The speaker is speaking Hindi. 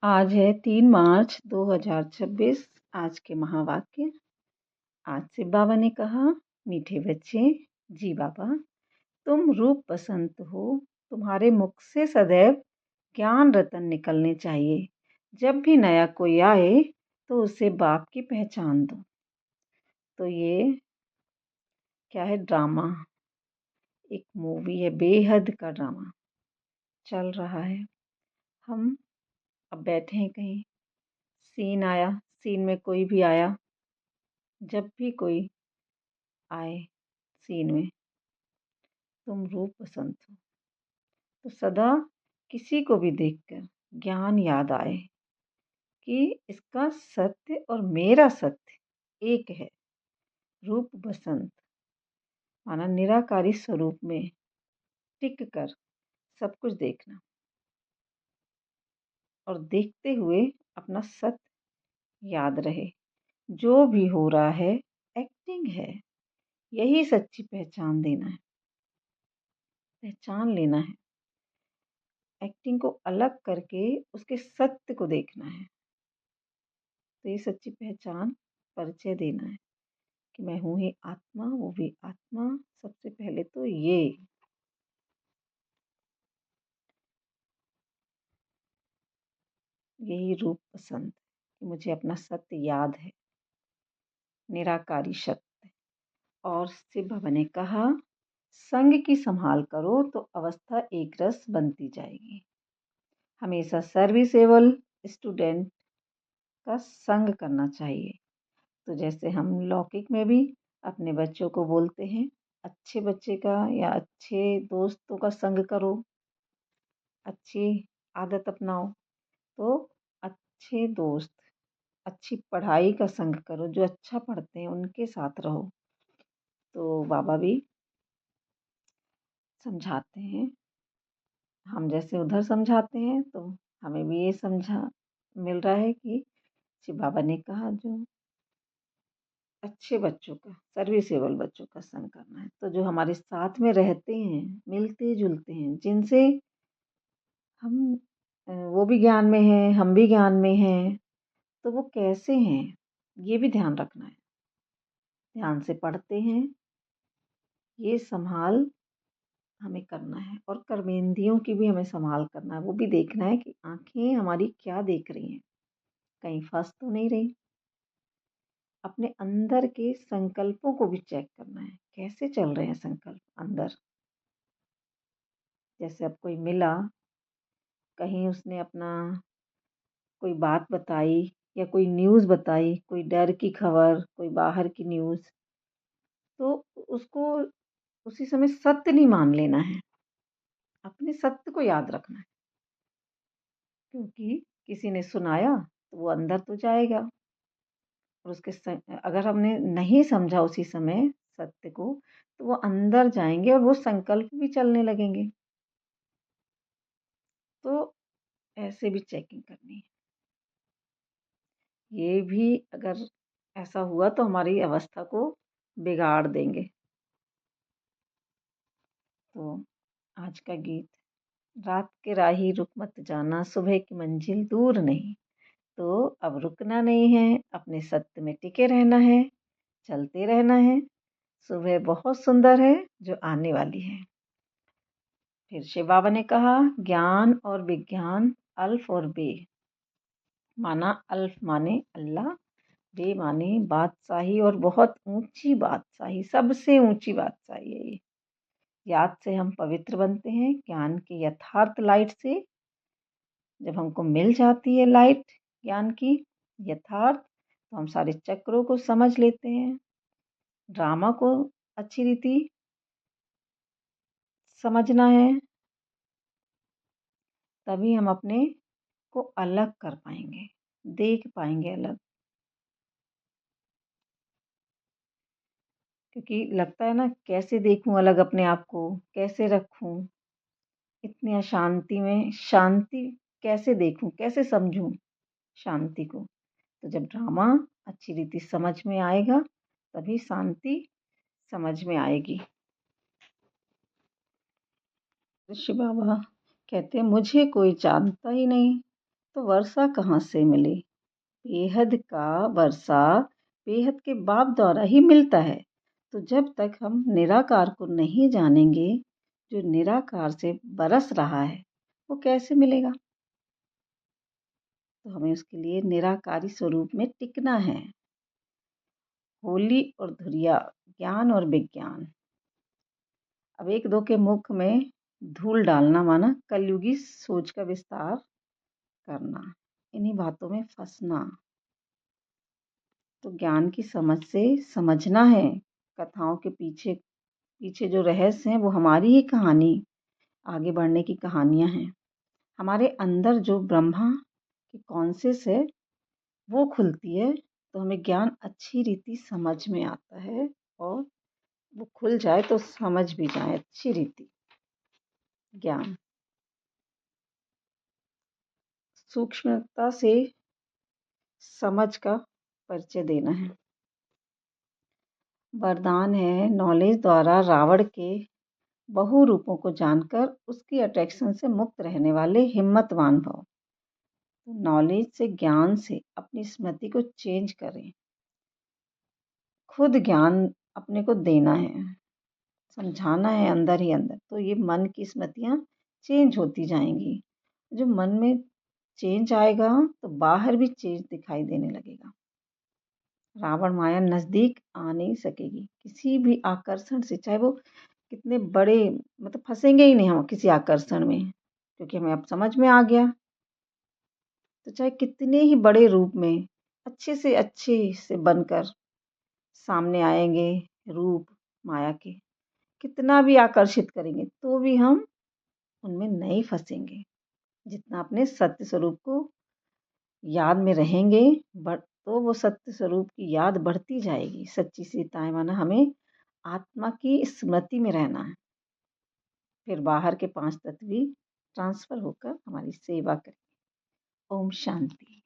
आज है 3 मार्च 2026। आज के महावाक्य। आज शिव बाबा ने कहा, मीठे बच्चे, जी बाबा, तुम रूप बसंत हो। तुम्हारे मुख से सदैव ज्ञान रतन निकलने चाहिए। जब भी नया कोई आए तो उसे बाप की पहचान दो। तो ये क्या है? ड्रामा, एक मूवी है, बेहद का ड्रामा चल रहा है। हम अब बैठे हैं कहीं, सीन आया, सीन में कोई भी आया, जब भी कोई आए सीन में, तुम रूप बसंत हो, तो सदा किसी को भी देखकर ज्ञान याद आए कि इसका सत्य और मेरा सत्य एक है। रूप बसंत माना निराकारी स्वरूप में टिक कर सब कुछ देखना और देखते हुए अपना सत्य याद रहे। जो भी हो रहा है एक्टिंग है, यही सच्ची पहचान देना है, पहचान लेना है। एक्टिंग को अलग करके उसके सत्य को देखना है। तो ये सच्ची पहचान, परिचय देना है कि मैं हूँ ही आत्मा, वो भी आत्मा। सबसे पहले तो यही रूप पसंद कि मुझे अपना सत्य याद है, निराकारी सत्य। और शिव बाबा ने कहा, संग की संभाल करो तो अवस्था एक रस बनती जाएगी। हमेशा सर्विसेबल स्टूडेंट का संग करना चाहिए। तो जैसे हम लौकिक में भी अपने बच्चों को बोलते हैं, अच्छे बच्चे का या अच्छे दोस्तों का संग करो, अच्छी आदत अपनाओ। तो अच्छे दोस्त, अच्छी पढ़ाई का संग करो, जो अच्छा पढ़ते हैं उनके साथ रहो। तो बाबा भी समझाते हैं, हम जैसे उधर समझाते हैं तो हमें भी ये समझा मिल रहा है कि शिव बाबा ने कहा जो अच्छे बच्चों का, सर्विसेबल बच्चों का संग करना है। तो जो हमारे साथ में रहते हैं, मिलते जुलते हैं, जिनसे हम वो भी ज्ञान में हैं, हम भी ज्ञान में हैं, तो वो कैसे हैं ये भी ध्यान रखना है। ध्यान से पढ़ते हैं, ये संभाल हमें करना है। और कर्मेंद्रियों की भी हमें संभाल करना है, वो भी देखना है कि आंखें हमारी क्या देख रही हैं, कहीं फंस तो नहीं रही। अपने अंदर के संकल्पों को भी चेक करना है, कैसे चल रहे हैं संकल्प अंदर। जैसे अब कोई मिला, कहीं उसने अपना कोई बात बताई या कोई न्यूज़ बताई, कोई डर की खबर, कोई बाहर की न्यूज़, तो उसको उसी समय सत्य नहीं मान लेना है, अपने सत्य को याद रखना है। क्योंकि किसी ने सुनाया तो वो अंदर तो जाएगा, और अगर हमने नहीं समझा उसी समय सत्य को, तो वो अंदर जाएंगे और वो संकल्प भी चलने लगेंगे। तो ऐसे भी चेकिंग करनी है। ये भी अगर ऐसा हुआ तो हमारी अवस्था को बिगाड़ देंगे। तो आज का गीत, रात के राही रुक मत जाना, सुबह की मंजिल दूर नहीं। तो अब रुकना नहीं है, अपने सत्य में टिके रहना है, चलते रहना है। सुबह बहुत सुंदर है जो आने वाली है। फिर शिव बाबा ने कहा, ज्ञान और विज्ञान, अल्फ और बे। माना अल्फ माने अल्लाह, बे माने बादशाही, और बहुत ऊंची बादशाही, सबसे ऊंची बादशाही है ये। याद से हम पवित्र बनते हैं, ज्ञान की यथार्थ लाइट से। जब हमको मिल जाती है लाइट ज्ञान की यथार्थ, तो हम सारे चक्रों को समझ लेते हैं, ड्रामा को अच्छी रीति समझना है। तभी हम अपने को अलग कर पाएंगे, देख पाएंगे अलग। क्योंकि लगता है ना, कैसे देखूं अलग अपने आप को, कैसे रखूं इतनी अशांति में, शांति कैसे देखूं, कैसे समझूं शांति को। तो जब ड्रामा अच्छी रीति समझ में आएगा, तभी शांति समझ में आएगी। ऋषि बाबा कहते हैं, मुझे कोई जानता ही नहीं तो वर्षा कहाँ से मिली? बेहद का वर्षा बेहद के बाप द्वारा ही मिलता है। तो जब तक हम निराकार को नहीं जानेंगे, जो निराकार से बरस रहा है, वो कैसे मिलेगा? तो हमें उसके लिए निराकारी स्वरूप में टिकना है। होली और धुरिया, ज्ञान और विज्ञान। अब एक दो के मुख में धूल डालना माना कलयुगी सोच का विस्तार करना, इन्हीं बातों में फंसना। तो ज्ञान की समझ से समझना है कथाओं के पीछे पीछे जो रहस्य हैं वो हमारी ही कहानी, आगे बढ़ने की कहानियां हैं। हमारे अंदर जो ब्रह्मा की कॉन्शियस है वो खुलती है तो हमें ज्ञान अच्छी रीति समझ में आता है, और वो खुल जाए तो समझ भी जाए अच्छी रीति। ज्ञान सूक्ष्मता से समझ का परिचय देना है। वरदान है नॉलेज द्वारा रावण के बहु रूपों को जानकर उसकी अट्रैक्शन से मुक्त रहने वाले हिम्मतवान भव। तो नॉलेज से, ज्ञान से अपनी स्मृति को चेंज करें। खुद ज्ञान अपने को देना है, समझाना है अंदर ही अंदर, तो ये मन की स्मृतियाँ चेंज होती जाएंगी। जो मन में चेंज आएगा तो बाहर भी चेंज दिखाई देने लगेगा। रावण माया नजदीक आ नहीं सकेगी किसी भी आकर्षण से, चाहे वो कितने बड़े, मतलब फंसेंगे ही नहीं हम किसी आकर्षण में, क्योंकि हमें अब समझ में आ गया। तो चाहे कितने ही बड़े रूप में अच्छे से बनकर सामने आएंगे रूप माया के, कितना भी आकर्षित करेंगे तो भी हम उनमें नहीं फंसेंगे। जितना अपने सत्य स्वरूप को याद में रहेंगे तो वो सत्य स्वरूप की याद बढ़ती जाएगी। सच्ची सीताएं माना हमें आत्मा की स्मृति में रहना है, फिर बाहर के 5 तत्व भी ट्रांसफर होकर हमारी सेवा करें। ओम शांति।